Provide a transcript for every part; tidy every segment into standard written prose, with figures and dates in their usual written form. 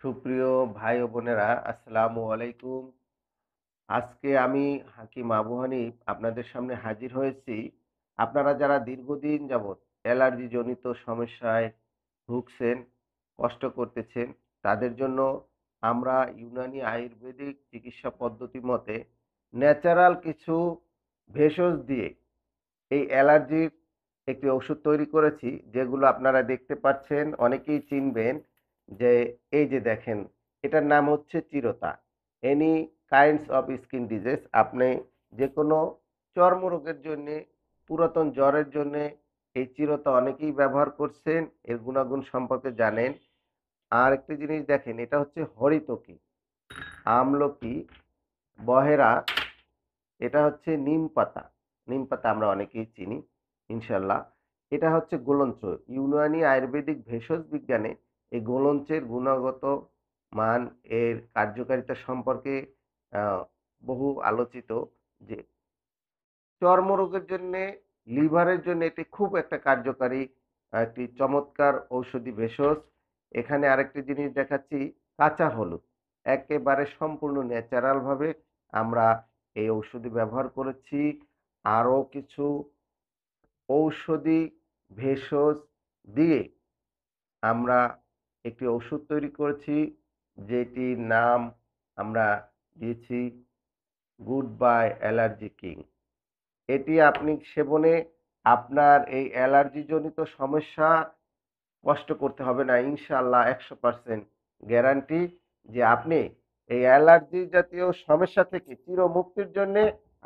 সুপ্রিয় ভাই ও বোনেরা, আসসালামু আলাইকুম। আজকে আমি হাকিম আবু হানিফ আপনাদের সামনে হাজির হয়েছি। আপনারা যারা দীর্ঘদিন যাবৎ অ্যালার্জি জনিত সমস্যায় ভুগছেন, কষ্ট করতেছেন, তাদের জন্য আমরা ইউনানি আয়ুর্বেদিক চিকিৎসা পদ্ধতি মতে ন্যাচারাল কিছু ভেষজ দিয়ে এই অ্যালার্জির একটি ওষুধ তৈরি করেছি, যেগুলো আপনারা দেখতে পাচ্ছেন, অনেকেই চিনবেন। যে এই যে দেখেন, এটার নাম হচ্ছে চিরতা। Any kinds of skin disease. আপনি যেকোনো চর্মরোগের জন্যে, পুরাতন জ্বরের জন্যে এই চিরতা অনেকেই ব্যবহার করছেন, এর গুণাগুণ সম্পর্কে জানেন। আর একটি জিনিস দেখেন, এটা হচ্ছে হরিতকি, আমলকি, বহেরা, এটা হচ্ছে নিম পাতা। নিম পাতা আমরা অনেকেই চিনি, ইনশাল্লাহ। এটা হচ্ছে গোলঞ্চ। ইউনানি আয়ুর্বেদিক ভেষজ বিজ্ঞানে এই গোলঞ্চের গুণগত মান, এর কার্যকারিতা সম্পর্কে আহ, বহু আলোচিত। যে চর্মরোগের জন্যে, লিভারের জন্য এটি খুব একটা কার্যকারী, একটি চমৎকার ঔষধি ভেষজ। এখানে আরেকটি জিনিস দেখাচ্ছি, কাঁচা হলুদ। একেবারে সম্পূর্ণ ন্যাচারাল ভাবে আমরা এই ঔষধি ব্যবহার করেছি। আরো কিছু ঔষধি ভেষজ দিয়ে আমরা একটি ওষুধ তৈরি করেছি, যেটির নাম আমরা দিয়েছি গুড বাই অ্যালার্জি কিং। এটি আপনি সেবনে আপনার এই অ্যালার্জি জনিত সমস্যা কষ্ট করতে হবে না, ইনশাআল্লাহ। 100% গ্যারান্টি যে আপনি এই অ্যালার্জি জাতীয় সমস্যা থেকে চিরমুক্তির জন্য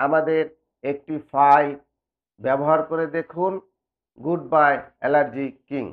আমাদের একটি ফাইল ব্যবহার করে দেখুন, গুড বাই অ্যালার্জি কিং।